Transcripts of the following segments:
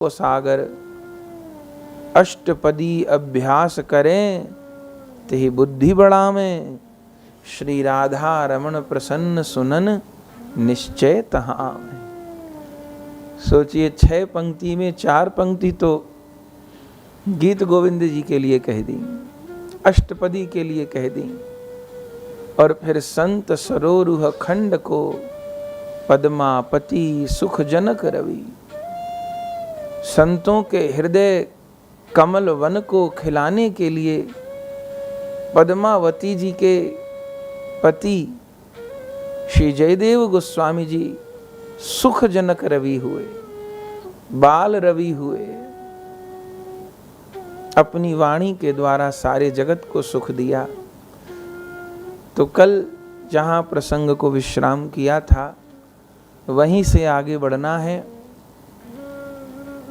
को सागर, अष्टपदी अभ्यास करें ते बुद्धि बढ़ा में, श्री राधा रमण प्रसन्न सुनन निश्चय तहाँ में। सोचिए 6 पंक्ति में 4 पंक्ति तो गीत गोविंद जी के लिए कह दी, अष्टपदी के लिए कह दी, और फिर संत सरोरुह खंड को पद्मापति सुख जनक रवि, संतों के हृदय कमल वन को खिलाने के लिए पद्मावती जी के पति श्री जयदेव गोस्वामी जी सुख जनक रवि हुए, बाल रवि हुए, अपनी वाणी के द्वारा सारे जगत को सुख दिया। तो कल जहां प्रसंग को विश्राम किया था वहीं से आगे बढ़ना है।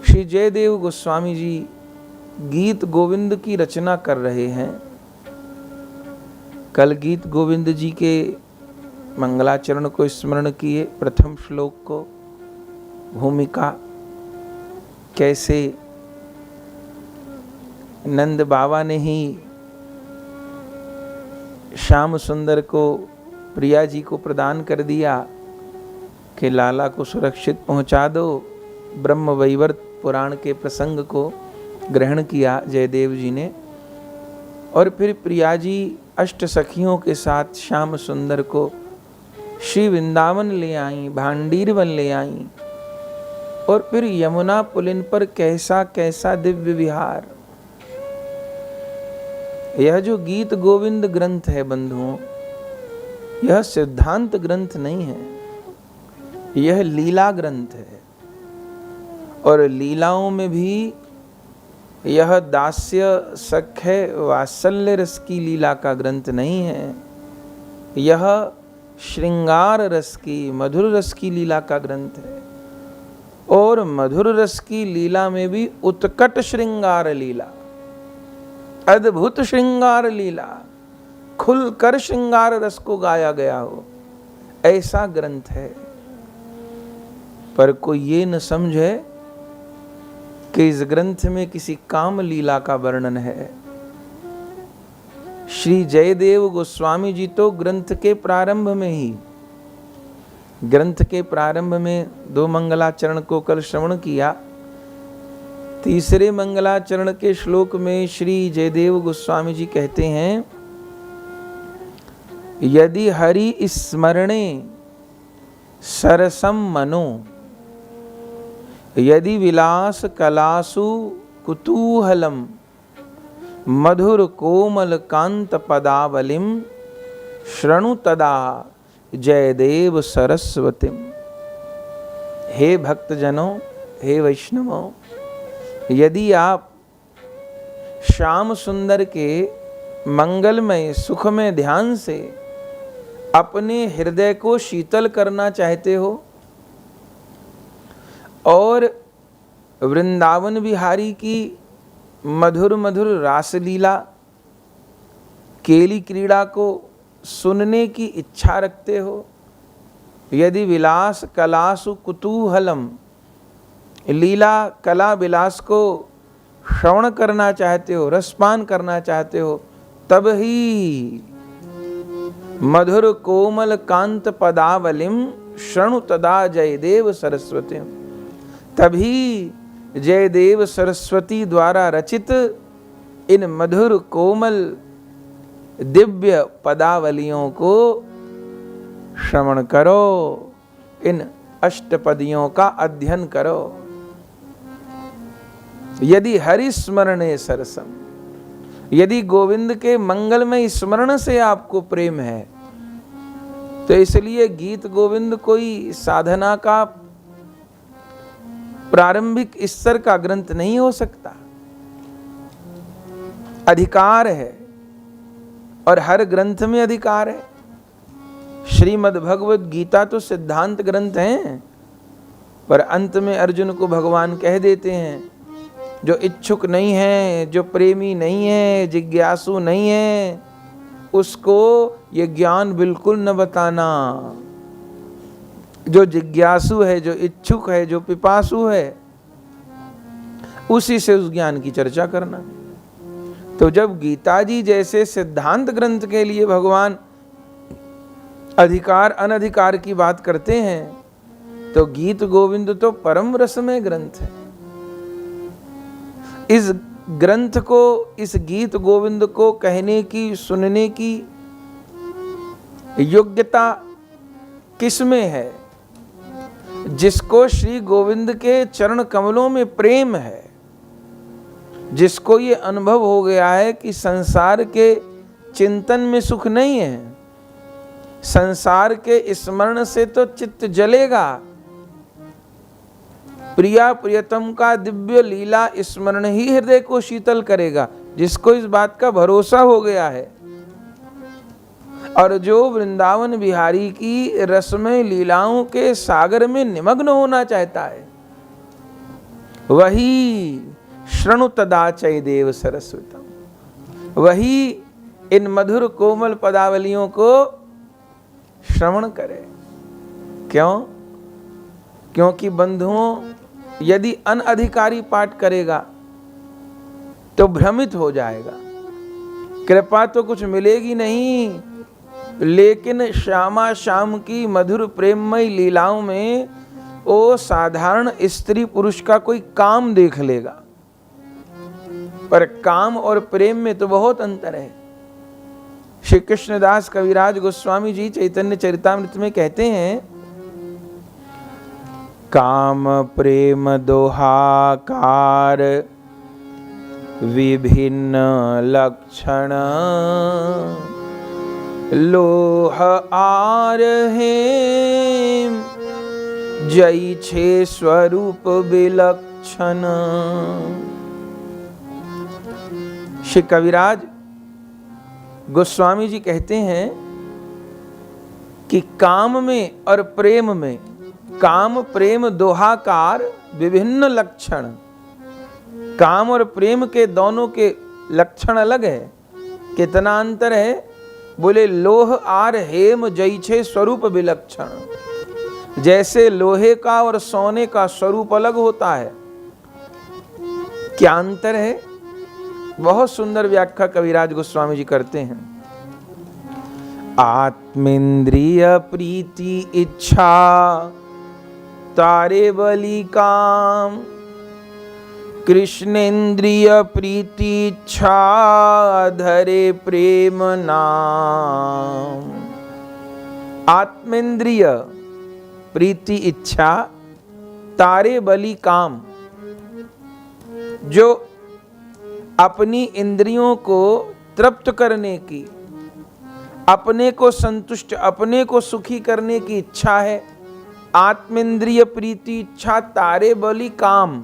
श्री जयदेव गोस्वामी जी गीत गोविंद की रचना कर रहे हैं। कल गीत गोविंद जी के मंगलाचरण को स्मरण किए, प्रथम श्लोक को, भूमिका, कैसे नंद बाबा ने ही श्याम सुंदर को प्रिया जी को प्रदान कर दिया कि लाला को सुरक्षित पहुंचा दो। ब्रह्म वैवर्त पुराण के प्रसंग को ग्रहण किया जयदेव जी ने, और फिर प्रिया जी अष्ट सखियों के साथ श्याम सुंदर को श्री वृंदावन ले आई, भांडीर वन ले आई, और फिर यमुना पुलिन पर कैसा कैसा दिव्य विहार। यह जो गीत गोविंद ग्रंथ है बंधुओं, यह सिद्धांत ग्रंथ नहीं है, यह लीला ग्रंथ है। और लीलाओं में भी यह दास्य सख्य वात्सल्य रस की लीला का ग्रंथ नहीं है, यह श्रृंगार रस की, मधुर रस की लीला का ग्रंथ है। और मधुर रस की लीला में भी उत्कट श्रृंगार लीला, अद्भुत श्रृंगार लीला, खुलकर श्रृंगार रस को गाया गया हो, ऐसा ग्रंथ है। पर कोई ये न समझे कि इस ग्रंथ में किसी काम लीला का वर्णन है। श्री जयदेव गोस्वामी जी तो ग्रंथ के प्रारंभ में ही, ग्रंथ के प्रारंभ में 2 मंगलाचरण को कल श्रवण किया। तीसरे मंगलाचरण के श्लोक में श्री जयदेव गोस्वामी जी कहते हैं, यदि हरि स्मरणे सरसम मनो, यदि विलास कलासु कुतूहलम, मधुर कोमल कांत पदावलिम, शृणु तदा जयदेव सरस्वतीम। हे भक्तजनों, हे वैष्णवों, यदि आप श्याम सुंदर के मंगलमय सुखमय ध्यान से अपने हृदय को शीतल करना चाहते हो और वृंदावन बिहारी की मधुर मधुर रासलीला, केली क्रीड़ा को सुनने की इच्छा रखते हो, यदि विलास कलासु कुतूहलम, लीला कला विलास को श्रवण करना चाहते हो, रसपान करना चाहते हो, तब ही मधुर कोमल कांत पदावलिम शृणु तदा जयदेव सरस्वती, तभी जयदेव सरस्वती द्वारा रचित इन मधुर कोमल दिव्य पदावलियों को श्रवण करो, इन अष्टपदियों का अध्ययन करो। यदि हरि स्मरणे सरसम, यदि गोविंद के मंगलमय स्मरण से आपको प्रेम है, तो इसलिए गीत गोविंद कोई साधना का प्रारंभिक स्तर का ग्रंथ नहीं हो सकता, अधिकार है, और हर ग्रंथ में अधिकार है। श्रीमद् भगवद गीता तो सिद्धांत ग्रंथ है, पर अंत में अर्जुन को भगवान कह देते हैं, जो इच्छुक नहीं है, जो प्रेमी नहीं है, जिज्ञासु नहीं है, उसको ये ज्ञान बिल्कुल न बताना। जो जिज्ञासु है, जो इच्छुक है, जो पिपासु है, उसी से उस ज्ञान की चर्चा करना। तो जब गीता जी जैसे सिद्धांत ग्रंथ के लिए भगवान अधिकार अनधिकार की बात करते हैं, तो गीत गोविंद तो परम रसमय ग्रंथ है। इस ग्रंथ को, इस गीत गोविंद को कहने की, सुनने की योग्यता किसमें है? जिसको श्री गोविंद के चरण कमलों में प्रेम है, जिसको ये अनुभव हो गया है कि संसार के चिंतन में सुख नहीं है, संसार के स्मरण से तो चित्त जलेगा, प्रिया प्रियतम का दिव्य लीला स्मरण ही हृदय को शीतल करेगा, जिसको इस बात का भरोसा हो गया है, और जो वृंदावन बिहारी की रसमय लीलाओं के सागर में निमग्न होना चाहता है, वही शृणु तदा चै देव सरस्वतम, वही इन मधुर कोमल पदावलियों को श्रवण करे। क्यों? क्योंकि बंधुओं, यदि अनधिकारी पाठ करेगा तो भ्रमित हो जाएगा, कृपा तो कुछ मिलेगी नहीं, लेकिन श्यामा श्याम की मधुर प्रेममय लीलाओं में वो साधारण स्त्री पुरुष का कोई काम देख लेगा, पर काम और प्रेम में तो बहुत अंतर है। श्री कृष्णदास कविराज गोस्वामी जी चैतन्य चरितामृत में कहते हैं, काम प्रेम दोहाकार विभिन्न लक्षण, लोह आर है जई छे स्वरूप विलक्षण। श्री कविराज गोस्वामी जी कहते हैं कि काम में और प्रेम में, काम प्रेम दोहाकार विभिन्न लक्षण, काम और प्रेम के दोनों के लक्षण अलग है। कितना अंतर है? बोले लोह आर हेम जैछे स्वरूप विलक्षण, जैसे लोहे का और सोने का स्वरूप अलग होता है। क्या अंतर है? बहुत सुंदर व्याख्या कविराज गोस्वामी जी करते हैं। आत्मेंद्रिय प्रीति इच्छा तारे बलि काम, कृष्णेंद्रिय प्रीति इच्छा धरे प्रेम नाम। आत्मेंद्रिय प्रीति इच्छा तारे बलि काम, जो अपनी इंद्रियों को तृप्त करने की, अपने को संतुष्ट, अपने को सुखी करने की इच्छा है, आत्मेंद्रिय प्रीति इच्छा तारे बलि काम,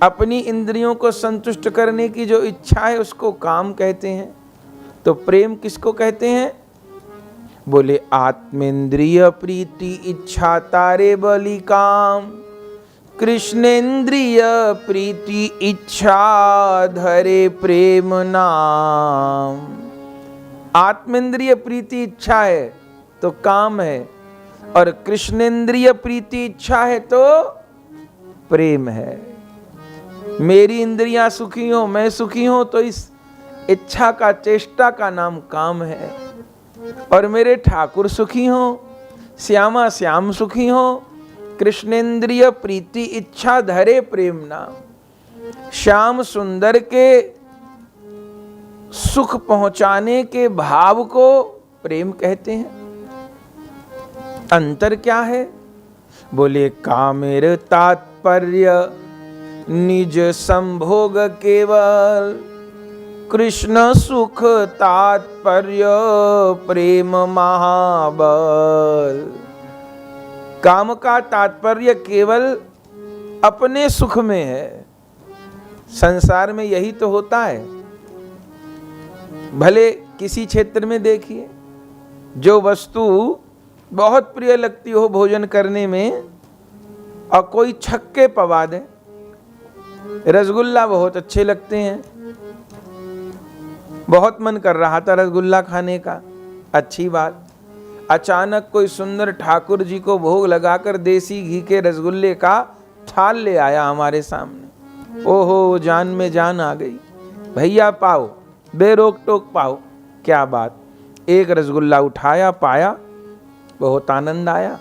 अपनी इंद्रियों को संतुष्ट करने की जो इच्छा है उसको काम कहते हैं। तो प्रेम किसको कहते हैं? बोले आत्मेंद्रिय प्रीति इच्छा तारे बलि काम, कृष्णेंद्रिय प्रीति इच्छा धरे प्रेम नाम। आत्मेंद्रिय प्रीति इच्छा है तो काम है, और कृष्णेंद्रिय प्रीति इच्छा है तो प्रेम है। मेरी इंद्रियां सुखी हो, मैं सुखी हूं, तो इस इच्छा का, चेष्टा का नाम काम है। और मेरे ठाकुर सुखी हो, श्यामा श्याम सुखी हो, कृष्णेंद्रिय प्रीति इच्छा धरे प्रेम नाम। श्याम सुंदर के सुख पहुंचाने के भाव को प्रेम कहते हैं। अंतर क्या है? बोले कामेर तात्पर्य निज संभोग केवल, कृष्ण सुख तात्पर्य प्रेम महाबल। काम का तात्पर्य केवल अपने सुख में है। संसार में यही तो होता है। भले किसी क्षेत्र में देखिए, जो वस्तु बहुत प्रिय लगती हो भोजन करने में, और कोई छक्के पवा दे, रसगुल्ला बहुत अच्छे लगते हैं, बहुत मन कर रहा था रसगुल्ला खाने का, अच्छी बात। अचानक कोई सुंदर ठाकुर जी को भोग लगाकर देसी घी के रसगुल्ले का थाल ले आया हमारे सामने, ओहो जान में जान आ गई, भैया पाओ, बेरोक टोक पाओ। क्या बात, एक रसगुल्ला उठाया, पाया, बहुत आनंद आया,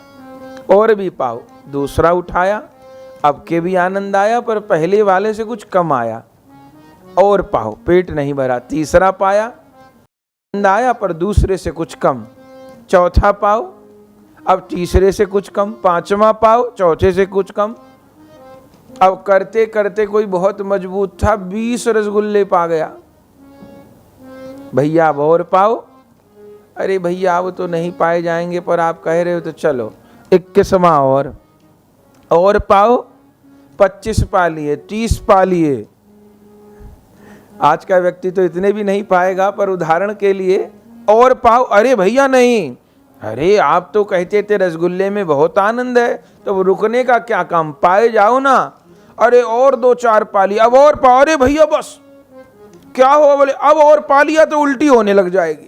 और भी पाओ, दूसरा उठाया, अब के भी आनंद आया, पर पहले वाले से कुछ कम आया, और पाओ, पेट नहीं भरा, तीसरा पाया, आनंद आया पर दूसरे से कुछ कम, चौथा पाओ, अब तीसरे से कुछ कम, पांचवा पाओ, चौथे से कुछ कम। अब करते करते कोई बहुत मजबूत था, 20 रसगुल्ले पा गया। भैया अब और पाओ, अरे भैया अब तो नहीं पाए जाएंगे, पर आप कह रहे हो तो चलो 21वां और पाओ, 25 पा लिए, 30 पा लिए। आज का व्यक्ति तो इतने भी नहीं पाएगा, पर उदाहरण के लिए और पाओ, अरे भैया नहीं, अरे आप तो कहते थे रसगुल्ले में बहुत आनंद है, तो रुकने का क्या काम, पाए जाओ ना। अरे और 2-4 पा लिया, अब और पाओ, अरे भैया बस क्या हुआ, बोले अब और पा लिया तो उल्टी होने लग जाएगी,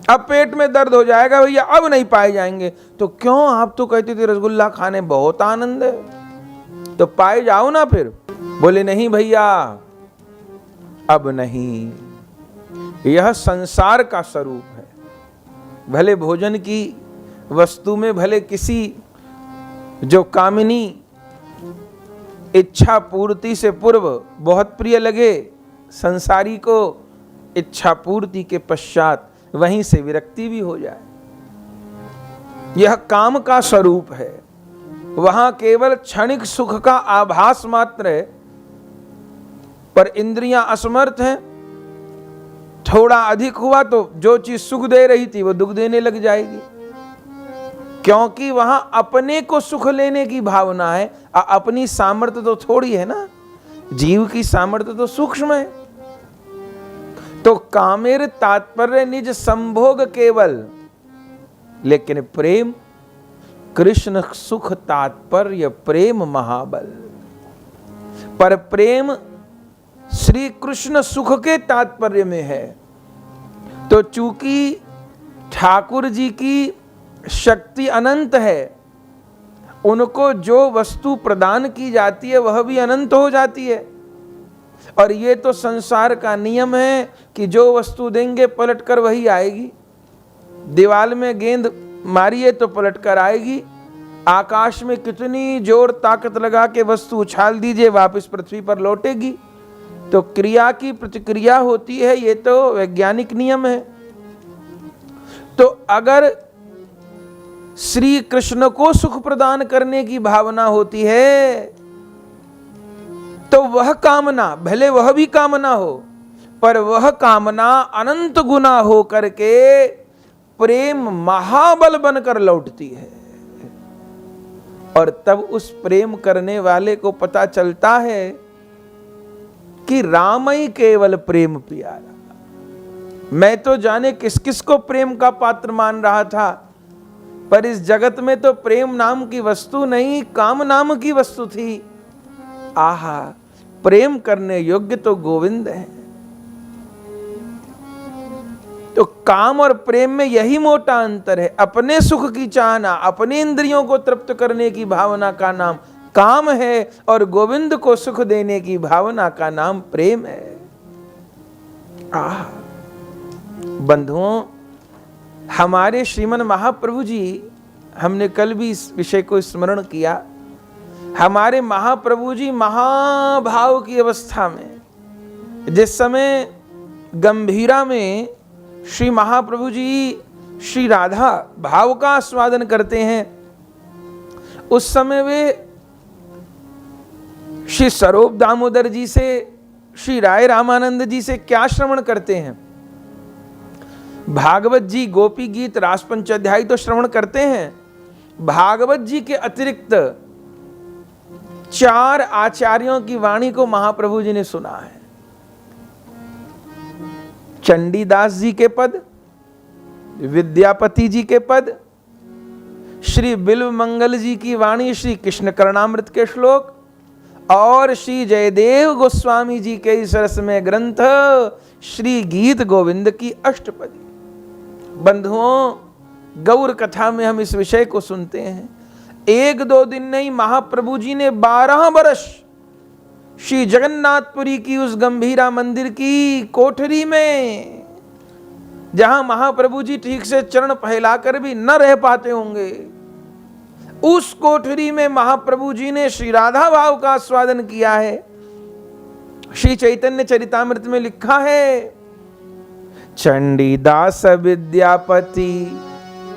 अब पेट में दर्द हो जाएगा भैया, अब नहीं पाए जाएंगे। तो क्यों, आप तो कहते थे रसगुल्ला खाने बहुत आनंद है, तो पाए जाओ ना फिर। बोले नहीं भैया अब नहीं, यह संसार का स्वरूप है। भले भोजन की वस्तु में, भले किसी जो कामिनी इच्छा पूर्ति से पूर्व बहुत प्रिय लगे, संसारी को इच्छा पूर्ति के पश्चात वहीं से विरक्ति भी हो जाए, यह काम का स्वरूप है। वहां केवल क्षणिक सुख का आभास मात्र है, पर इंद्रियां असमर्थ हैं। थोड़ा अधिक हुआ तो जो चीज सुख दे रही थी वो दुख देने लग जाएगी, क्योंकि वहां अपने को सुख लेने की भावना है। अपनी सामर्थ्य तो थोड़ी है ना, जीव की सामर्थ्य तो सूक्ष्म है। तो कामेर तात्पर्य निज संभोग केवल, लेकिन प्रेम कृष्ण सुख तात्पर्य प्रेम महाबल। पर प्रेम श्री कृष्ण सुख के तात्पर्य में है। तो चूंकि ठाकुर जी की शक्ति अनंत है, उनको जो वस्तु प्रदान की जाती है वह भी अनंत हो जाती है। और ये तो संसार का नियम है कि जो वस्तु देंगे पलट कर वही आएगी। दीवार में गेंद मारिए तो पलट कर आएगी, आकाश में कितनी जोर ताकत लगा के वस्तु उछाल दीजिए वापस पृथ्वी पर लौटेगी। तो क्रिया की प्रतिक्रिया होती है, ये तो वैज्ञानिक नियम है। तो अगर श्री कृष्ण को सुख प्रदान करने की भावना होती है, तो वह कामना, भले वह भी कामना हो, पर वह कामना अनंत गुना हो करके प्रेम महाबल बनकर लौटती है। और तब उस प्रेम करने वाले को पता चलता है कि राम ही केवल प्रेम प्यारा। मैं तो जाने किस किस को प्रेम का पात्र मान रहा था, पर इस जगत में तो प्रेम नाम की वस्तु नहीं, काम नाम की वस्तु थी। आहा, प्रेम करने योग्य तो गोविंद है। तो काम और प्रेम में यही मोटा अंतर है। अपने सुख की चाहना, अपने इंद्रियों को तृप्त करने की भावना का नाम काम है, और गोविंद को सुख देने की भावना का नाम प्रेम है। बंधुओं, हमारे श्रीमन महाप्रभु जी, हमने कल भी इस विषय को स्मरण किया, हमारे महाप्रभु जी महाभाव की अवस्था में, जिस समय गंभीरा में श्री महाप्रभु जी श्री राधा भाव का आस्वादन करते हैं, उस समय वे श्री स्वरूप दामोदर जी से, श्री राय रामानंद जी से क्या श्रवण करते हैं? भागवत जी गोपी गीत रास पंचाध्यायी तो श्रवण करते हैं, भागवत जी के अतिरिक्त 4 आचार्यों की वाणी को महाप्रभु जी ने सुना है। चंडीदास जी के पद, विद्यापति जी के पद, श्री बिल्व मंगल जी की वाणी श्री कृष्ण करणामृत के श्लोक, और श्री जयदेव गोस्वामी जी के इस रसमय ग्रंथ श्री गीत गोविंद की अष्टपदी। बंधुओं, गौर कथा में हम इस विषय को सुनते हैं। 1-2 दिन नहीं, महाप्रभु जी ने 12 वर्ष श्री जगन्नाथपुरी की उस गंभीरा मंदिर की कोठरी में, जहां महाप्रभु जी ठीक से चरण फैलाकर भी न रह पाते होंगे, उस कोठरी में महाप्रभु जी ने श्री राधा भाव का आस्वादन किया है। श्री चैतन्य चरितामृत में लिखा है, चंडीदास विद्यापति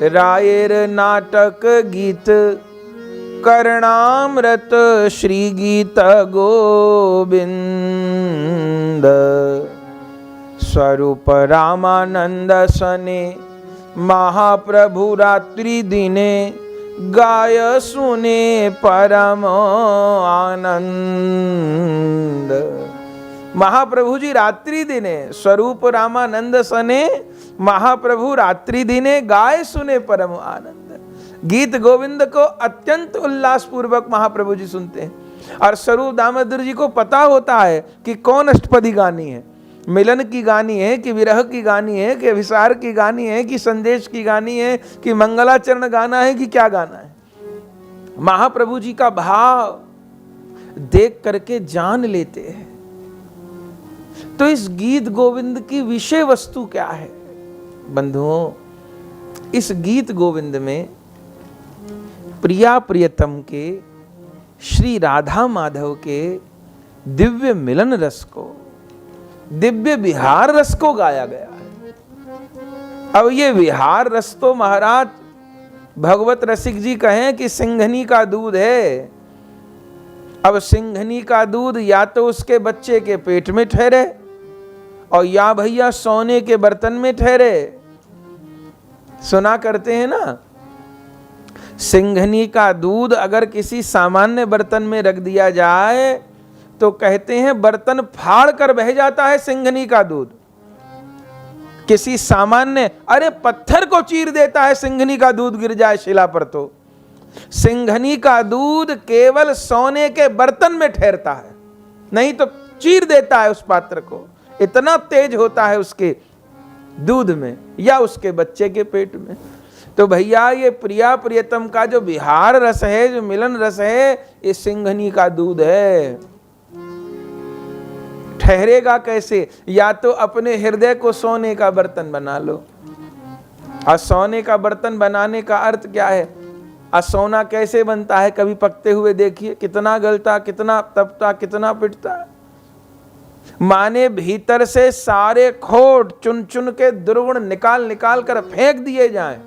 रायर नाटक गीत कर्णामृत श्री गीत गोविंद स्वरूप रामानंद सने महाप्रभु रात्रि दिने गाय सुने परम आनंद। महाप्रभु जी रात्रि दिने स्वरूप रामानंद सने महाप्रभु रात्रि दिने गाय सुने परम आनंद। गीत गोविंद को अत्यंत उल्लास पूर्वक महाप्रभु जी सुनते हैं। और स्वरूप दामोदर जी को पता होता है कि कौन अष्टपदी गानी है, मिलन की गानी है कि विरह की गानी है कि विसार की गानी है कि संदेश की गानी है कि मंगलाचरण गाना है कि क्या गाना है। महाप्रभु जी का भाव देख करके जान लेते हैं। तो इस गीत गोविंद की विषय वस्तु क्या है बंधुओं? इस गीत गोविंद में प्रिया प्रियतम के श्री राधा माधव के दिव्य मिलन रस को, दिव्य विहार रस को गाया गया है। अब ये विहार रस तो महाराज भगवत रसिक जी कहें कि सिंघनी का दूध है। अब सिंघनी का दूध या तो उसके बच्चे के पेट में ठहरे और या भैया सोने के बर्तन में ठहरे। सुना करते हैं ना, सिंघनी का दूध अगर किसी सामान्य बर्तन में रख दिया जाए तो कहते हैं बर्तन फाड़ कर बह जाता है सिंघनी का दूध। किसी सामान्य, अरे पत्थर को चीर देता है सिंघनी का दूध गिर जाए शिला पर। तो सिंघनी का दूध केवल सोने के बर्तन में ठहरता है, नहीं तो चीर देता है उस पात्र को। इतना तेज होता है उसके दूध में या उसके बच्चे के पेट में। तो भैया ये प्रिया प्रियतम का जो विहार रस है, जो मिलन रस है, ये सिंघनी का दूध है। ठहरेगा कैसे? या तो अपने हृदय को सोने का बर्तन बना लो। और सोने का बर्तन बनाने का अर्थ क्या है? और सोना कैसे बनता है? कभी पकते हुए देखिए, कितना गलता, कितना तपता, कितना पिटता। माने भीतर से सारे खोट चुन चुन के दुर्गुण निकाल निकाल कर फेंक दिए जाएं।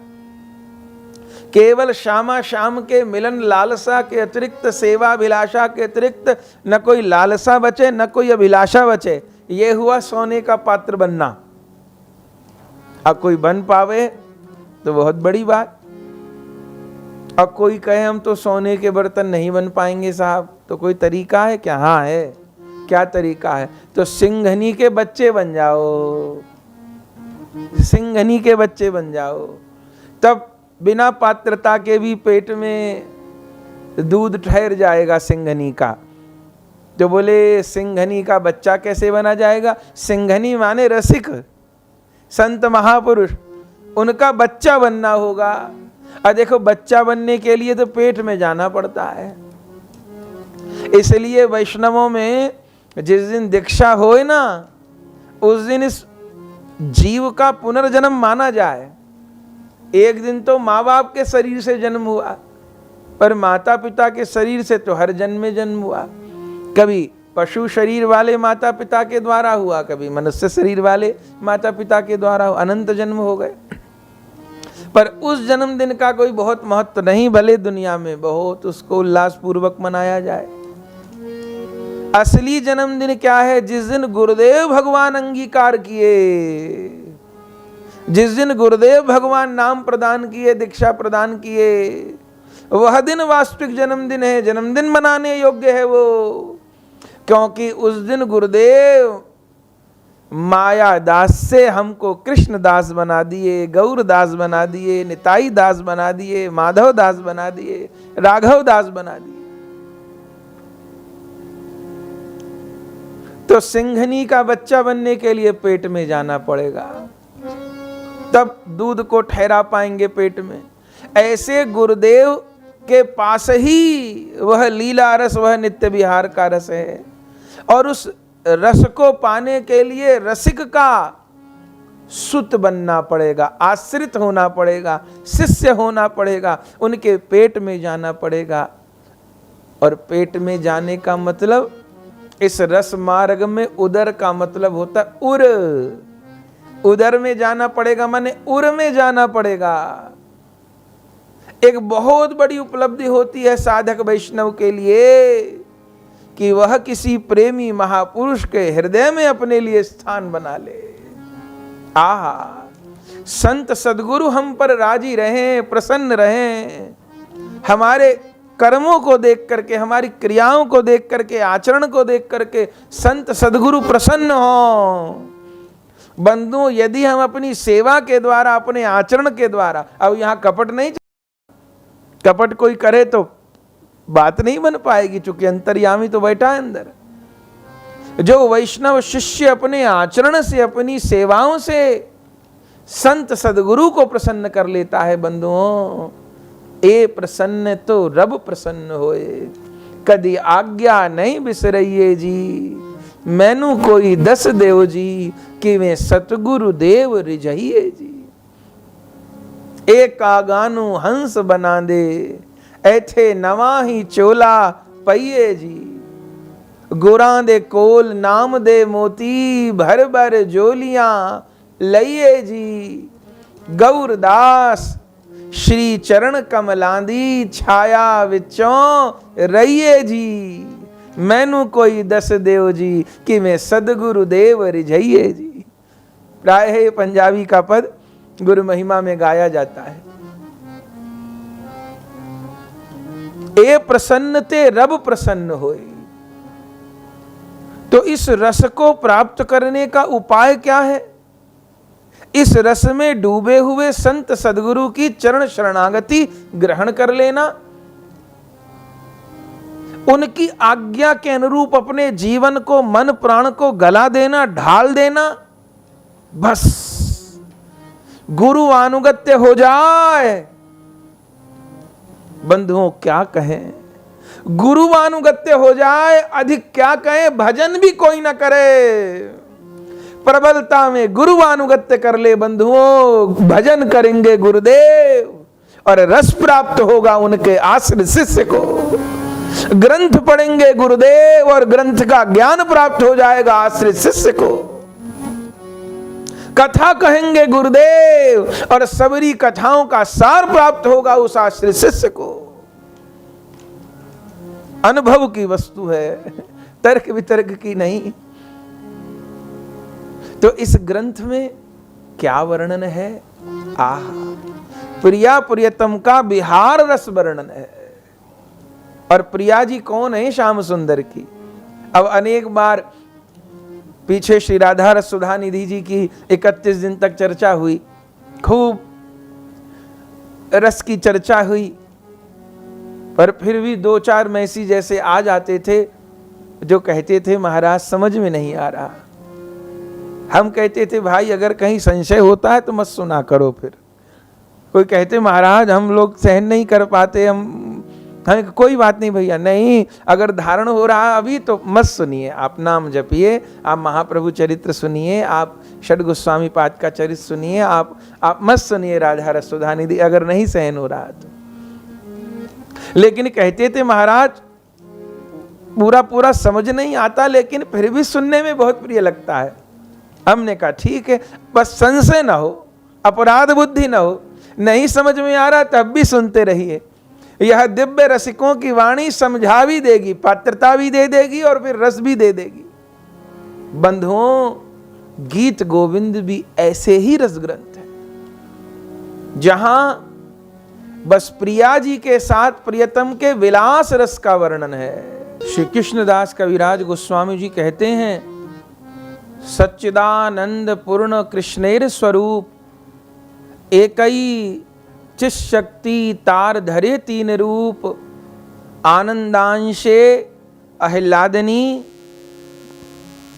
केवल श्यामा श्याम के मिलन लालसा के अतिरिक्त, सेवा अभिलाषा के अतिरिक्त न कोई लालसा बचे न कोई अभिलाषा बचे। ये हुआ सोने का पात्र बनना। अब कोई बन पावे तो बहुत बड़ी बात। अब कोई कहे हम तो सोने के बर्तन नहीं बन पाएंगे साहब, तो कोई तरीका है क्या? हाँ है। क्या तरीका है? तो सिंघनी के बच्चे बन जाओ, सिंघनी के बच्चे बन जाओ, तब बिना पात्रता के भी पेट में दूध ठहर जाएगा सिंघनी का। तो बोले सिंघनी का बच्चा कैसे बना जाएगा? सिंघनी माने रसिक, संत महापुरुष, उनका बच्चा बनना होगा। और देखो बच्चा बनने के लिए तो पेट में जाना पड़ता है। इसलिए वैष्णवों में जिस दिन दीक्षा होए ना, उस दिन इस जीव का पुनर्जन्म माना जाए। एक दिन तो माँ बाप के शरीर से जन्म हुआ, पर माता पिता के शरीर से तो हर जन्म में जन्म हुआ। कभी पशु शरीर वाले माता पिता के द्वारा हुआ, कभी मनुष्य शरीर वाले माता पिता के द्वारा हुआ। अनंत जन्म हो गए। पर उस जन्मदिन का कोई बहुत महत्व नहीं, भले दुनिया में बहुत उसको उल्लास पूर्वक मनाया जाए। असली जन्मदिन क्या है? जिस दिन गुरुदेव भगवान अंगीकार किए, जिस दिन गुरुदेव भगवान नाम प्रदान किए, दीक्षा प्रदान किए, वह दिन वास्तविक जन्मदिन है। जन्मदिन मनाने योग्य है वो, क्योंकि उस दिन गुरुदेव माया दास से हमको कृष्ण दास बना दिए, गौर दास बना दिए, निताई दास बना दिए, माधव दास बना दिए, राघव दास बना दिए। तो सिंघनी का बच्चा बनने के लिए पेट में जाना पड़ेगा, तब दूध को ठहरा पाएंगे पेट में। ऐसे गुरुदेव के पास ही वह लीला रस, वह नित्य विहार का रस है। और उस रस को पाने के लिए रसिक का सुत बनना पड़ेगा, आश्रित होना पड़ेगा, शिष्य होना पड़ेगा, उनके पेट में जाना पड़ेगा। और पेट में जाने का मतलब, इस रस मार्ग में उदर का मतलब होता है उर, उदर में जाना पड़ेगा माने उर में जाना पड़ेगा। एक बहुत बड़ी उपलब्धि होती है साधक वैष्णव के लिए कि वह किसी प्रेमी महापुरुष के हृदय में अपने लिए स्थान बना ले। आहा, संत सद्गुरु हम पर राजी रहें, प्रसन्न रहें, हमारे कर्मों को देख करके, हमारी क्रियाओं को देख करके, आचरण को देख करके संत सद्गुरु प्रसन्न हो। बंधुओं, यदि हम अपनी सेवा के द्वारा, अपने आचरण के द्वारा, अब यहां कपट नहीं, कपट कोई करे तो बात नहीं बन पाएगी, चूंकि अंतर्यामी तो बैठा है अंदर। जो वैष्णव शिष्य अपने आचरण से, अपनी सेवाओं से संत सद्गुरु को प्रसन्न कर लेता है बंधुओं, ए प्रसन्न तो रब प्रसन्न होए, कदी आज्ञा नहीं बिसरइए जी, मैनू कोई दस देव जी, कि वे सतगुरु देव रिझइए जी। एक आगानु हंस बना दे, ऐथे नवा ही चोला पइए जी, गुरां दे कोल नाम दे मोती, भर भर जोलियां लइए जी, गौरदास श्री चरण कमलांदी, छाया विचों रहिए जी, मैनू कोई दस देव जी, कि मैं सदगुरु देव रिझइए जी। प्राय पंजाबी का पद गुरु महिमा में गाया जाता है। ए प्रसन्न ते रब प्रसन्न होए। तो इस रस को प्राप्त करने का उपाय क्या है? इस रस में डूबे हुए संत सद्गुरु की चरण शरणागति ग्रहण कर लेना, उनकी आज्ञा के अनुरूप अपने जीवन को, मन प्राण को गला देना, ढाल देना, बस गुरु अनुगत्य हो जाए। बंधुओं, क्या कहें, गुरु अनुगत्य हो जाए, अधिक क्या कहें, भजन भी कोई ना करे, प्रबलता में गुरु अनुगत्य कर ले बंधुओं, भजन करेंगे गुरुदेव और रस प्राप्त होगा उनके आश्रित शिष्य को। ग्रंथ पढ़ेंगे गुरुदेव और ग्रंथ का ज्ञान प्राप्त हो जाएगा आश्रित शिष्य को। कथा कहेंगे गुरुदेव और सबरी कथाओं का सार प्राप्त होगा उस आश्रित शिष्य को। अनुभव की वस्तु है, तर्क वितर्क की नहीं। तो इस ग्रंथ में क्या वर्णन है? आह, प्रिया प्रियतम का विहार रस वर्णन है। और प्रिया जी कौन है? श्याम सुंदर की। अब अनेक बार पीछे श्री राधा रस सुधा निधि जी की 31 दिन तक चर्चा हुई, खूब रस की चर्चा हुई, पर फिर भी 2-4 मैसेज जैसे आ जाते थे जो कहते थे महाराज समझ में नहीं आ रहा। हम कहते थे भाई अगर कहीं संशय होता है तो मत सुना करो। फिर कोई कहते महाराज हम लोग सहन नहीं कर पाते, हमें कोई बात नहीं भैया, नहीं अगर धारण हो रहा अभी तो मत सुनिए, आप नाम जपिए, आप महाप्रभु चरित्र सुनिए, आप षड गोस्वामी पाद का चरित्र सुनिए, आप मत सुनिए राधा रस सुधा निधि अगर नहीं सहन हो रहा तो। लेकिन कहते थे महाराज पूरा पूरा समझ नहीं आता लेकिन फिर भी सुनने में बहुत प्रिय लगता है। हमने कहा ठीक है, बस संशय ना हो, अपराध बुद्धि ना हो, नहीं समझ में आ रहा तब भी सुनते रहिए। यह दिव्य रसिकों की वाणी समझा भी देगी, पात्रता भी दे देगी और फिर रस भी दे देगी। बंधुओं, गीत गोविंद भी ऐसे ही रस ग्रंथ है जहां बस प्रिया जी के साथ प्रियतम के विलास रस का वर्णन है। श्री कृष्णदास कविराज गोस्वामी जी कहते हैं, सच्चिदानंद पूर्ण कृष्णेर स्वरूप एकई चित शक्ति तार धरे तीन रूप, आनंदांशे अहिलादनी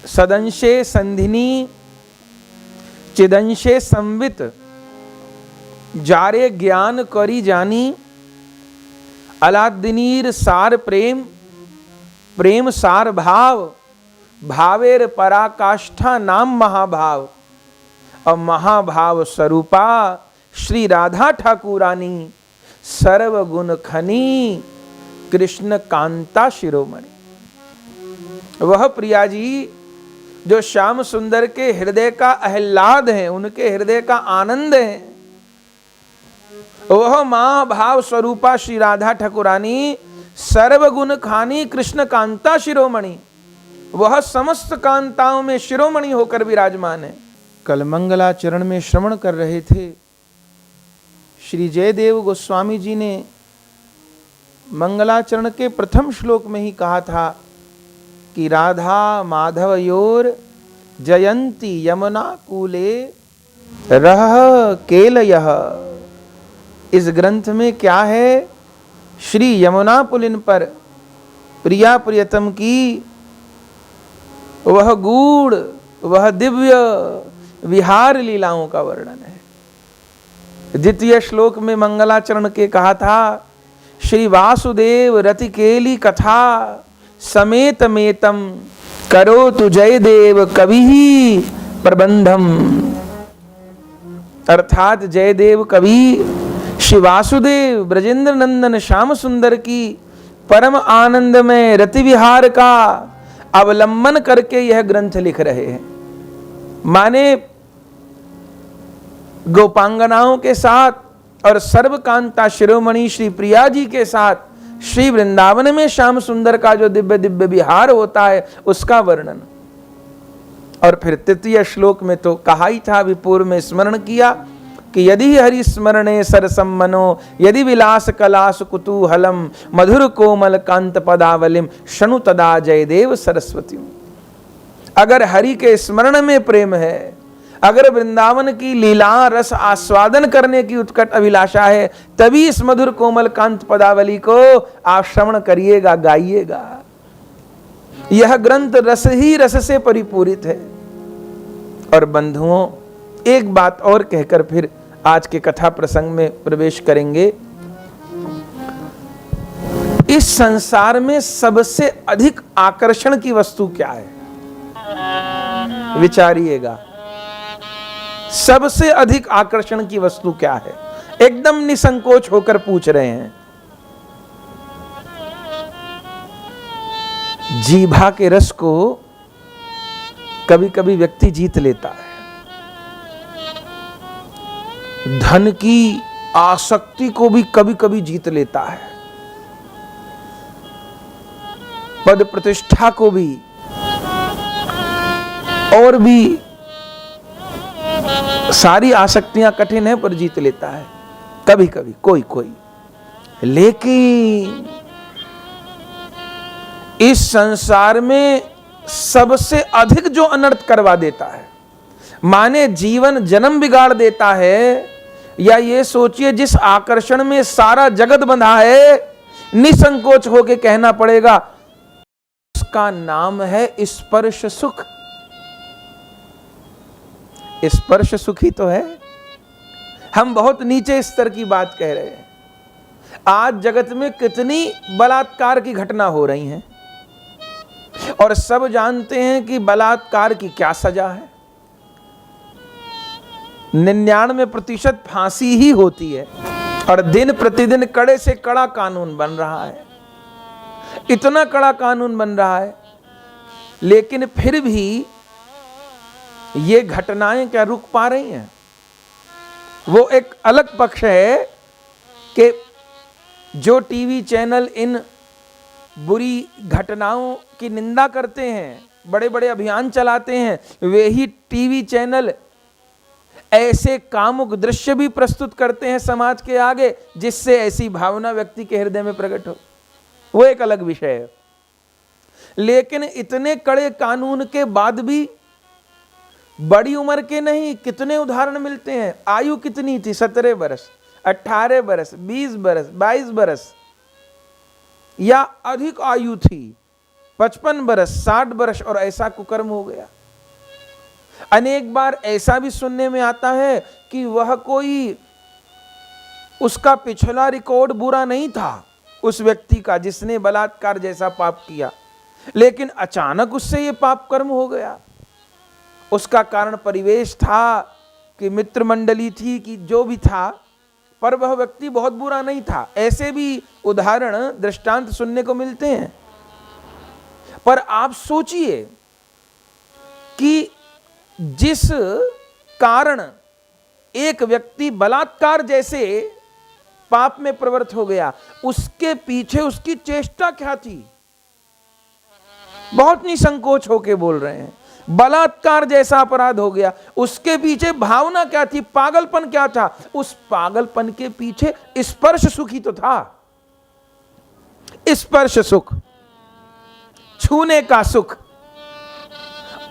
सदंशे संधिनी चिदंशे संवित, जारे ज्ञान करी जानी, अलादिनीर सार प्रेम, प्रेम सार भाव, भावेर पराकाष्ठा नाम महाभाव, और महाभाव स्वरूपा श्री राधा ठाकुरानी सर्वगुण खनी कृष्ण कांता शिरोमणि। वह प्रिया जी जो श्याम सुंदर के हृदय का आह्लाद है, उनके हृदय का आनंद है, वह महाभाव स्वरूपा श्री राधा ठाकुरानी सर्वगुण खानी कृष्ण कांता शिरोमणि, वह समस्त कांताओं में शिरोमणि होकर विराजमान है। कल मंगलाचरण में श्रवण कर रहे थे, श्री जयदेव गोस्वामी जी ने मंगलाचरण के प्रथम श्लोक में ही कहा था कि राधा माधवयोर जयंती यमुना कूले रह केलयः। इस ग्रंथ में क्या है? श्री यमुना पुलिन पर प्रिया प्रियतम की वह गूढ़, वह दिव्य विहार लीलाओं का वर्णन है। द्वितीय श्लोक में मंगलाचरण के कहा था श्री वासुदेव रतिकेली कथा समेत मेतम करो तु जयदेव कवि प्रबंधम। अर्थात जयदेव कवि श्री वासुदेव ब्रजेंद्र नंदन श्याम सुंदर की परम आनंद में रति विहार का अवलंबन करके यह ग्रंथ लिख रहे हैं। माने गोपांगनाओं के साथ और सर्वकांता शिरोमणि श्री प्रिया जी के साथ श्री वृंदावन में श्याम सुंदर का जो दिव्य दिव्य विहार होता है उसका वर्णन। और फिर तृतीय श्लोक में तो कहा ही था, अभी पूर्व में स्मरण किया कि यदि हरि स्मरणे सरसम मनो यदि विलास कलास कुतूहलम मधुर कोमल कांत पदावलिम शनु तदा जयदेव सरस्वती। अगर हरि के स्मरण में प्रेम है, अगर वृंदावन की लीला रस आस्वादन करने की उत्कट अभिलाषा है, तभी इस मधुर कोमल कांत पदावली को आप श्रवण करिएगा, गाइएगा। यह ग्रंथ रस ही रस से परिपूरित है। और बंधुओं, एक बात और कहकर फिर आज के कथा प्रसंग में प्रवेश करेंगे। इस संसार में सबसे अधिक आकर्षण की वस्तु क्या है? विचारिएगा, सबसे अधिक आकर्षण की वस्तु क्या है? एकदम निसंकोच होकर पूछ रहे हैं। जीभा के रस को कभी कभी व्यक्ति जीत लेता है, धन की आसक्ति को भी कभी कभी जीत लेता है, पद प्रतिष्ठा को भी, और भी सारी आसक्तियां कठिन है पर जीत लेता है कभी कभी कोई कोई। लेकिन इस संसार में सबसे अधिक जो अनर्थ करवा देता है, माने जीवन जन्म बिगाड़ देता है, या ये सोचिए जिस आकर्षण में सारा जगत बंधा है, निसंकोच होकर कहना पड़ेगा, उसका नाम है स्पर्श सुख। स्पर्श सुख ही तो है। हम बहुत नीचे स्तर की बात कह रहे हैं। आज जगत में कितनी बलात्कार की घटना हो रही हैं, और सब जानते हैं कि बलात्कार की क्या सजा है। 99% फांसी ही होती है, और दिन प्रतिदिन कड़े से कड़ा कानून बन रहा है, इतना कड़ा कानून बन रहा है। लेकिन फिर भी ये घटनाएं क्या रुक पा रही हैं? वो एक अलग पक्ष है कि जो टीवी चैनल इन बुरी घटनाओं की निंदा करते हैं, बड़े बड़े अभियान चलाते हैं, वे ही टीवी चैनल ऐसे कामुक दृश्य भी प्रस्तुत करते हैं समाज के आगे जिससे ऐसी भावना व्यक्ति के हृदय में प्रकट हो। वो एक अलग विषय है। लेकिन इतने कड़े कानून के बाद भी बड़ी उम्र के नहीं, कितने उदाहरण मिलते हैं। आयु कितनी थी? 17 बरस, 18 बरस, 20 बरस, 22 बरस, या अधिक आयु थी 55 बरस, 60 बरस, और ऐसा कुकर्म हो गया। अनेक बार ऐसा भी सुनने में आता है कि वह कोई, उसका पिछला रिकॉर्ड बुरा नहीं था उस व्यक्ति का जिसने बलात्कार जैसा पाप किया, लेकिन अचानक उससे ये पाप कर्म हो गया। उसका कारण परिवेश था कि मित्र मंडली थी कि जो भी था, पर वह व्यक्ति बहुत बुरा नहीं था। ऐसे भी उदाहरण दृष्टांत सुनने को मिलते हैं। पर आप सोचिए कि जिस कारण एक व्यक्ति बलात्कार जैसे पाप में प्रवृत्त हो गया, उसके पीछे उसकी चेष्टा क्या थी? बहुत निसंकोच होके बोल रहे हैं, बलात्कार जैसा अपराध हो गया, उसके पीछे भावना क्या थी? पागलपन क्या था? उस पागलपन के पीछे स्पर्श सुख ही तो था। स्पर्श सुख, छूने का सुख।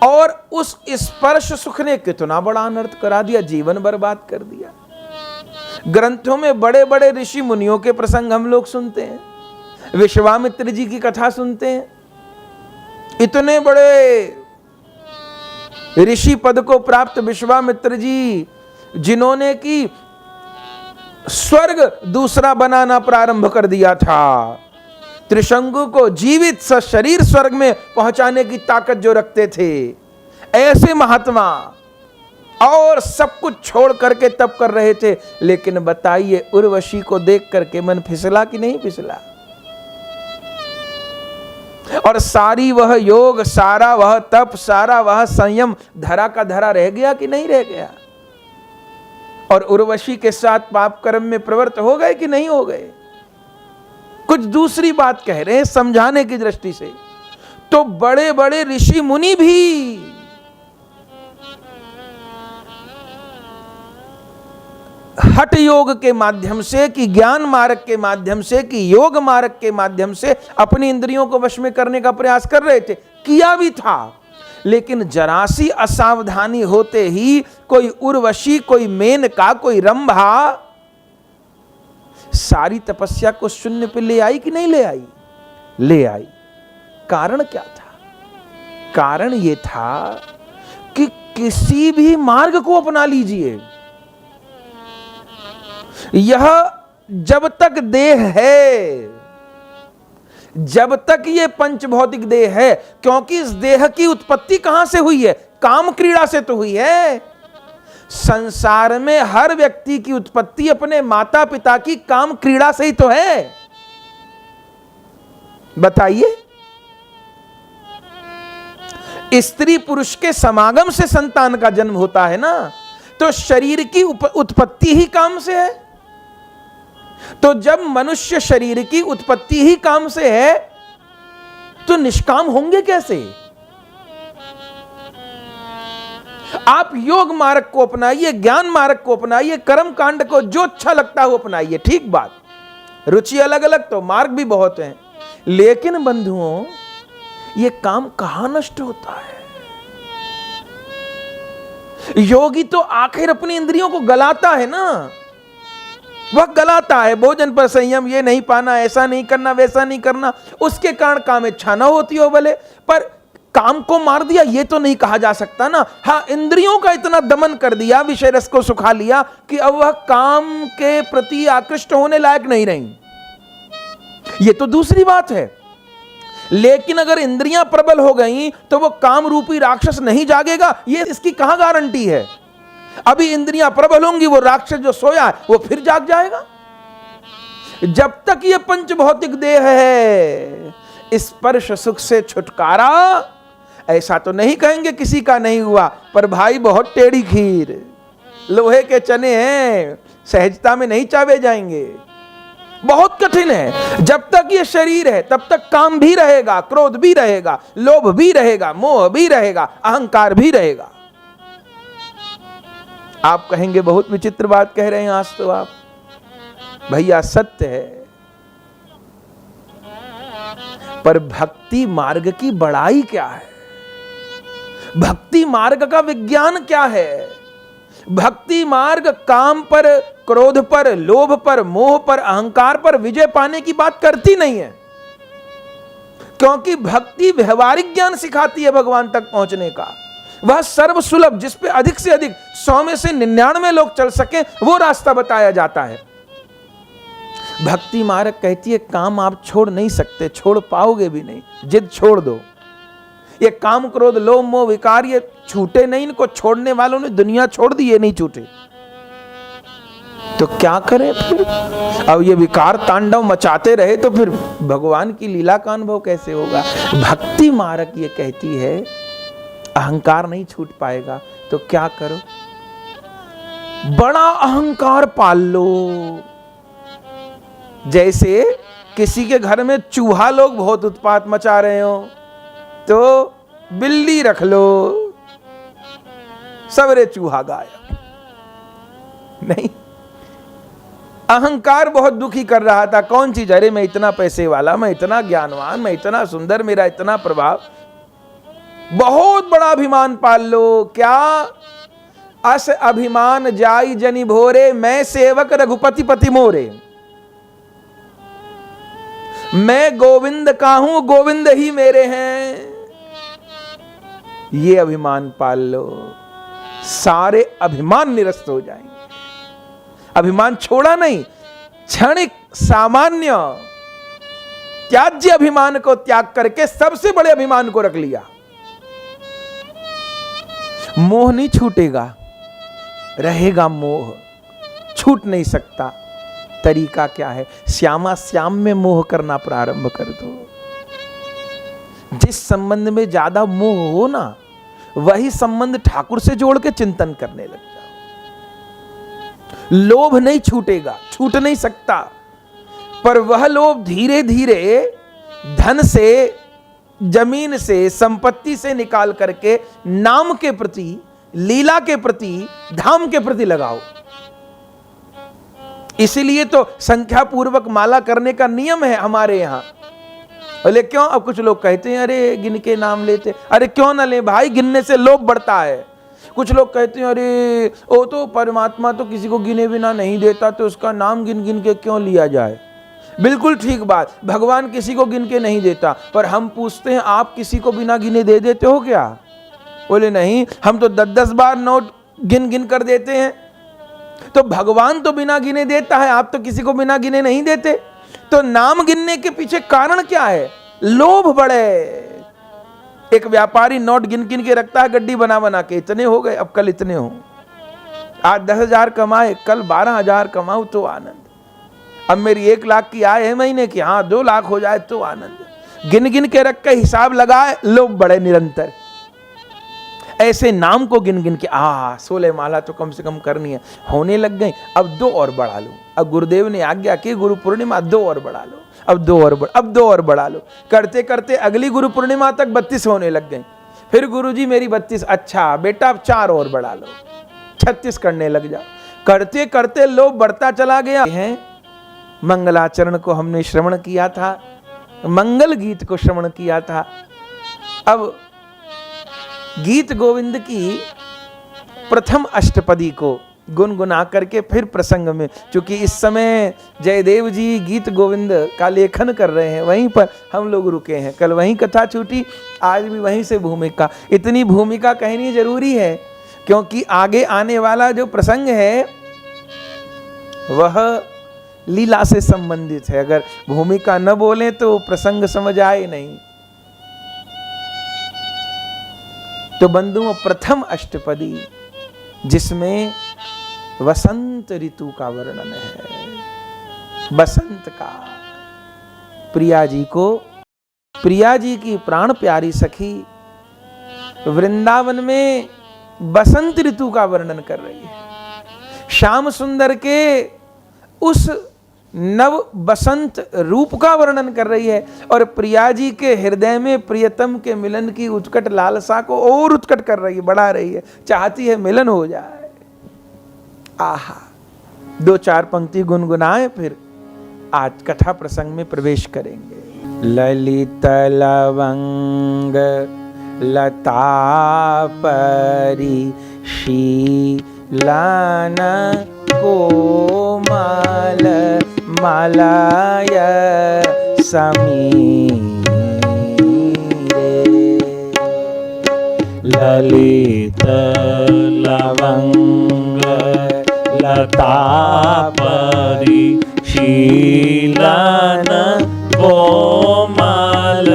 और उस स्पर्श सुख ने कितना बड़ा अनर्थ करा दिया, जीवन बर्बाद कर दिया। ग्रंथों में बड़े बड़े ऋषि मुनियों के प्रसंग हम लोग सुनते हैं। विश्वामित्र जी की कथा सुनते हैं। इतने बड़े ऋषि पद को प्राप्त विश्वामित्र जी, जिन्होंने की स्वर्ग दूसरा बनाना प्रारंभ कर दिया था, त्रिशंकु को जीवित सशरीर स्वर्ग में पहुंचाने की ताकत जो रखते थे, ऐसे महात्मा और सब कुछ छोड़ करके तप कर रहे थे। लेकिन बताइए, उर्वशी को देख करके मन फिसला कि नहीं फिसला? और सारी वह योग, सारा वह तप, सारा वह संयम धरा का धरा रह गया कि नहीं रह गया? और उर्वशी के साथ पाप कर्म में प्रवृत्त हो गए कि नहीं हो गए? कुछ दूसरी बात कह रहे हैं समझाने की दृष्टि से। तो बड़े बड़े ऋषि मुनि भी हठ योग के माध्यम से, कि ज्ञान मार्ग के माध्यम से, कि योग मार्ग के माध्यम से अपनी इंद्रियों को वश में करने का प्रयास कर रहे थे, किया भी था। लेकिन जरा सी असावधानी होते ही कोई उर्वशी, कोई मेनका, कोई रंभा सारी तपस्या को शून्य पे ले आई कि नहीं ले आई? ले आई। कारण क्या था? कारण यह था कि किसी भी मार्ग को अपना लीजिए, यह जब तक देह है, जब तक ये पंच भौतिक देह है, क्योंकि इस देह की उत्पत्ति कहां से हुई है? काम क्रीड़ा से तो हुई है। संसार में हर व्यक्ति की उत्पत्ति अपने माता पिता की काम क्रीड़ा से ही तो है। बताइए, स्त्री पुरुष के समागम से संतान का जन्म होता है ना, तो शरीर की उत्पत्ति ही काम से है। तो जब मनुष्य शरीर की उत्पत्ति ही काम से है, तो निष्काम होंगे कैसे? आप योग मार्ग को अपनाइए, ज्ञान मार्ग को अपनाइए, कर्म कांड को जो अच्छा लगता है वो अपनाइए, ठीक बात, रुचि अलग अलग तो मार्ग भी बहुत हैं। लेकिन बंधुओं, ये काम कहां नष्ट होता है? योगी तो आखिर अपनी इंद्रियों को गलाता है ना, वह गलाता है, भोजन पर संयम, ये नहीं पाना, ऐसा नहीं करना, वैसा नहीं करना, उसके कारण काम इच्छा ना होती हो भले, पर काम को मार दिया ये तो नहीं कहा जा सकता ना। हाँ, इंद्रियों का इतना दमन कर दिया, विषय रस को सुखा लिया कि अब वह काम के प्रति आकृष्ट होने लायक नहीं रही, ये तो दूसरी बात है। लेकिन अगर इंद्रियां प्रबल हो गई तो वो काम रूपी राक्षस नहीं जागेगा, ये इसकी कहां गारंटी है? अभी इंद्रियां प्रबल होंगी, वो राक्षस जो सोया है वो फिर जाग जाएगा। जब तक ये पंच भौतिक देह है, स्पर्श सुख से छुटकारा ऐसा तो नहीं कहेंगे किसी का नहीं हुआ, पर भाई बहुत टेढ़ी खीर, लोहे के चने हैं, सहजता में नहीं चावे जाएंगे, बहुत कठिन है। जब तक ये शरीर है तब तक काम भी रहेगा, क्रोध भी रहेगा, लोभ भी रहेगा, मोह भी रहेगा, अहंकार भी रहेगा। आप कहेंगे बहुत विचित्र बात कह रहे हैं आज तो आप। भैया सत्य है, पर भक्ति मार्ग की बड़ाई क्या है? भक्ति मार्ग का विज्ञान क्या है? भक्ति मार्ग काम पर, क्रोध पर, लोभ पर, मोह पर, अहंकार पर विजय पाने की बात करती नहीं है, क्योंकि भक्ति व्यवहारिक ज्ञान सिखाती है भगवान तक पहुंचने का। वह सर्व सुलभ, जिस पे अधिक से अधिक 100 में से 99 लोग चल सके, वो रास्ता बताया जाता है। भक्ति मार्ग कहती है काम आप छोड़ नहीं सकते, छोड़ पाओगे भी नहीं, जिद छोड़ दो। ये काम क्रोध लोभ मोह विकार ये छूटे नहीं, इनको छोड़ने वालों ने दुनिया छोड़ दी, ये नहीं छूटे तो क्या करें फिर? अब ये विकार तांडव मचाते रहे तो फिर भगवान की लीला का अनुभव कैसे होगा? भक्ति मार्ग ये कहती है अहंकार नहीं छूट पाएगा तो क्या करो? बड़ा अहंकार पाल लो। जैसे किसी के घर में चूहा लोग बहुत उत्पात मचा रहे हो तो बिल्ली रख लो, सवेरे चूहा गायब। नहीं, अहंकार बहुत दुखी कर रहा था। कौन चीज? अरे मैं इतना पैसे वाला, मैं इतना ज्ञानवान, मैं इतना सुंदर, मेरा इतना प्रभाव। बहुत बड़ा अभिमान पाल लो। क्या? अस अभिमान जाई जनि भोरे, मैं सेवक रघुपति पति मोरे। मैं गोविंद का हूं, गोविंद ही मेरे हैं। ये अभिमान पाल लो, सारे अभिमान निरस्त हो जाएंगे। अभिमान छोड़ा नहीं, क्षणिक सामान्य त्याज्य अभिमान को त्याग करके सबसे बड़े अभिमान को रख लिया। मोह नहीं छूटेगा, रहेगा मोह, छूट नहीं सकता। तरीका क्या है? श्यामा श्याम में मोह करना प्रारंभ कर दो। जिस संबंध में ज्यादा मोह हो ना, वही संबंध ठाकुर से जोड़ के चिंतन करने लग जाओ। लोभ नहीं छूटेगा, छूट नहीं सकता, पर वह लोभ धीरे धीरे धन से, जमीन से, संपत्ति से निकाल करके नाम के प्रति, लीला के प्रति, धाम के प्रति लगाओ। इसीलिए तो संख्या पूर्वक माला करने का नियम है हमारे यहां। बोले क्यों? अब कुछ लोग कहते हैं अरे गिन के नाम लेते। अरे क्यों ना ले भाई, गिनने से लोभ बढ़ता है। कुछ लोग कहते हैं अरे वो तो परमात्मा तो किसी को गिने बिना नहीं देता, तो उसका नाम गिन गिन के क्यों लिया जाए। बिल्कुल ठीक बात, भगवान किसी को गिन के नहीं देता, पर हम पूछते हैं आप किसी को बिना गिने दे देते हो क्या? बोले नहीं, हम तो 10-10 बार नोट गिन गिन कर देते हैं। तो भगवान तो बिना गिने देता है, आप तो किसी को बिना गिने नहीं देते। तो नाम गिनने के पीछे कारण क्या है? लोभ बढ़े। एक व्यापारी नोट गिन गिन के रखता है गड्डी बना बना के, इतने हो गए, अब कल इतने हो। आज 10,000 कमाए, कल 12,000 कमाऊं तो आनंद। अब मेरी 1 लाख की आय है महीने की, हाँ 2 लाख हो जाए तो आनंद। गिन गिन के रख के हिसाब लगाए, लोभ बढ़े निरंतर। ऐसे नाम को गिन गिन के 16 माला तो कम से कम करनी है, होने लग गई, अब 2 और बढ़ा लो। अब गुरुदेव ने आज्ञा की गुरु पूर्णिमा 2 और बढ़ा लो, अब 2 और बढ़ा लो। करते करते अगली गुरु पूर्णिमा तक 32 होने लग गई। फिर गुरुजी मेरी 32, अच्छा बेटा अब 4 और बढ़ा लो, 36 करने लग जाओ। करते करते लोभ बढ़ता चला गया है। मंगलाचरण को हमने श्रवण किया था, मंगल गीत को श्रवण किया था। अब गीत गोविंद की प्रथम अष्टपदी को गुनगुना करके फिर प्रसंग में, क्योंकि इस समय जयदेव जी गीत गोविंद का लेखन कर रहे हैं, वहीं पर हम लोग रुके हैं। कल वहीं कथा छूटी, आज भी वहीं से भूमिका। इतनी भूमिका कहनी जरूरी है क्योंकि आगे आने वाला जो प्रसंग है वह लीला से संबंधित है। अगर भूमिका न बोले तो प्रसंग समझ आए नहीं। तो बंधुओं, प्रथम अष्टपदी जिसमें वसंत ऋतु का वर्णन है, बसंत का, प्रिया जी को, प्रिया जी की प्राण प्यारी सखी वृंदावन में बसंत ऋतु का वर्णन कर रही है। श्याम सुंदर के उस नव बसंत रूप का वर्णन कर रही है और प्रिया जी के हृदय में प्रियतम के मिलन की उत्कट लालसा को और उत्कट कर रही है, बढ़ा रही है, चाहती है मिलन हो जाए। आहा, 2-4 पंक्ति गुनगुनाए फिर आज कथा प्रसंग में प्रवेश करेंगे। ललित लवंग लता परी शीलन कोमल मलय समीरे। ललित लवंग लता परी शीलन कोमल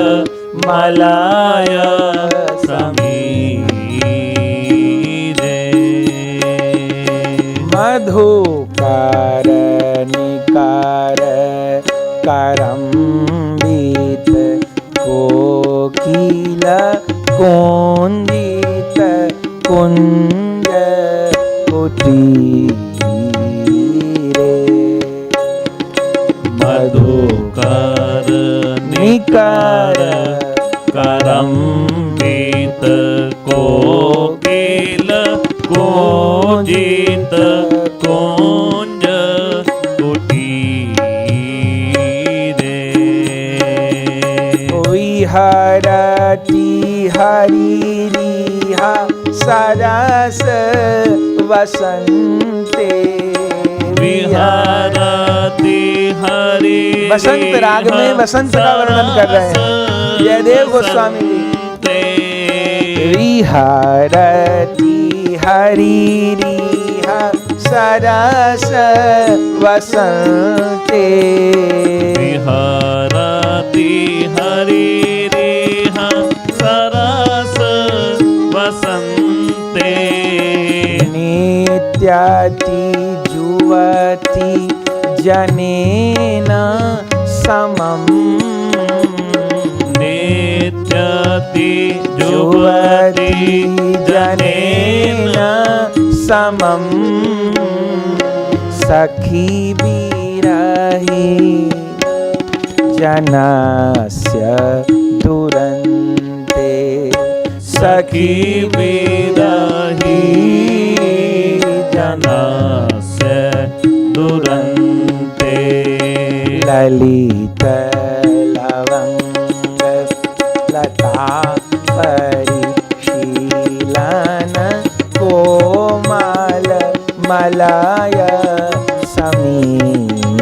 मलाय समीरे मधुकर निकर करम्बित कोकिल कुंजित कुंज कुटीरे मधुकर निकर करम्बित कोकिल कुंजित कुंज कुटीरे विहरति हरिरिहा सरस वसंते विहरति हरि बसंत राग में बसंत का वर्णन कर रहे हैं जयदेव गोस्वामी जी। विहरति हरिरिहा सरस वसंते विहरति हरिरिहा सरस वसंते नित्यति जुवति जनेन समम् नित्यति जुवति जनेन समम् सखी विरहि जनस्य दुरन्ते सखी विरहि जनस्य दुरन्ते ललित लवंग लता परिशीलन कोमल मलाय समीरे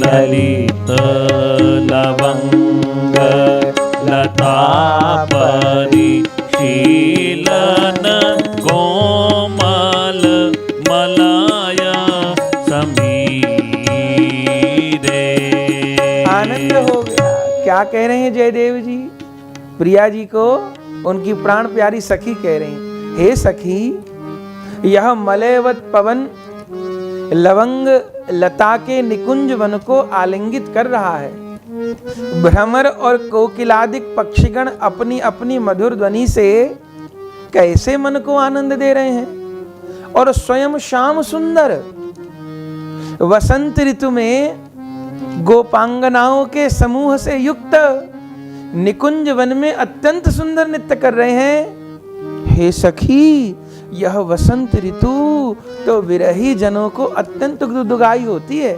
ललित लवंग लता परिशीलन कोमल मलाय समीरे। आनंद हो गया। क्या कह रहे हैं जयदेव जी? प्रिया जी को उनकी प्राण प्यारी सखी कह रहे हैं, हे सखी, यह मलयवत पवन लवंग लता के निकुंज वन को आलिंगित कर रहा है। भ्रमर और कोकिलादिक पक्षीगण अपनी अपनी मधुर ध्वनि से कैसे मन को आनंद दे रहे हैं, और स्वयं श्याम सुंदर वसंत ऋतु में गोपांगनाओं के समूह से युक्त निकुंज वन में अत्यंत सुंदर नृत्य कर रहे हैं। हे सखी, यह वसंत ऋतु तो विरही जनों को अत्यंत दुखदाई होती है,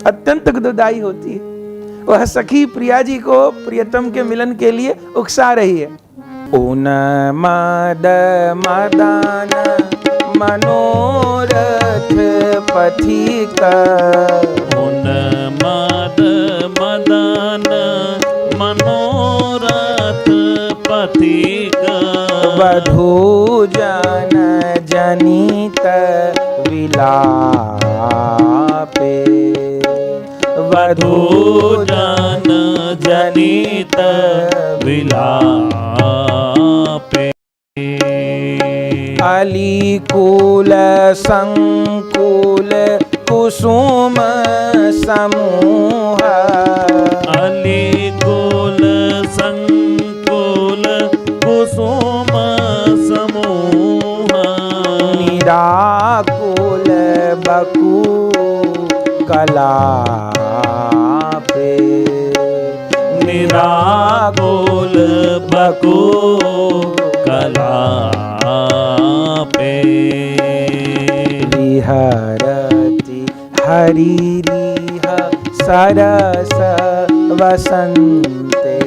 अत्यंत दुखदाई होती है। वह सखी प्रिया जी को प्रियतम के मिलन के लिए उकसा रही है। उन्माद मदान मनोरथ पथिक, उन्माद मदान मनोरथ पथिक, वधू जन जनित विलापे, वधू जन जनित विलापे। अलीकूल संकुल कुसुम समूह, अलीकूल संकुल कुसुम समूह, निराकुल बकू कलापे, निराकुल बकू कलापे। विहरति हरिरिह सरस वसंते,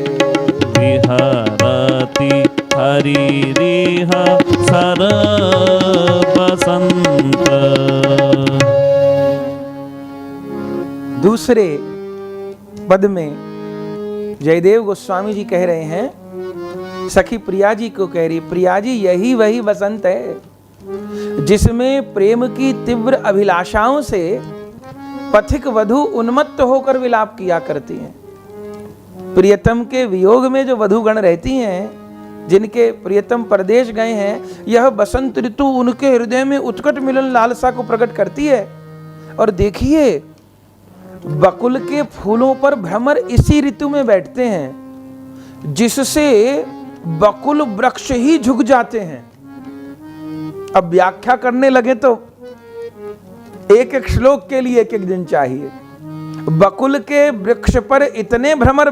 विहरति हरिरिह सरस वसंत। दूसरे पद में जयदेव गोस्वामी जी कह रहे हैं, सखी प्रिया जी को कह रही, प्रिया जी यही वही बसंत है जिसमें प्रेम की तीव्र अभिलाषाओं से पथिक वधु उन्मत्त होकर विलाप किया करती हैं। प्रियतम के वियोग में जो वधुगण रहती हैं, जिनके प्रियतम परदेश गए हैं, यह बसंत ऋतु उनके हृदय में उत्कट मिलन लालसा को प्रकट करती है। और देखिए, बकुल के फूलों पर भ्रमर इसी ऋतु में बैठते हैं, जिससे बकुल वृक्ष ही झुक जाते हैं। अब व्याख्या करने लगे तो एक एक श्लोक के लिए एक एक दिन चाहिए। बकुल के वृक्ष पर इतने भ्रमर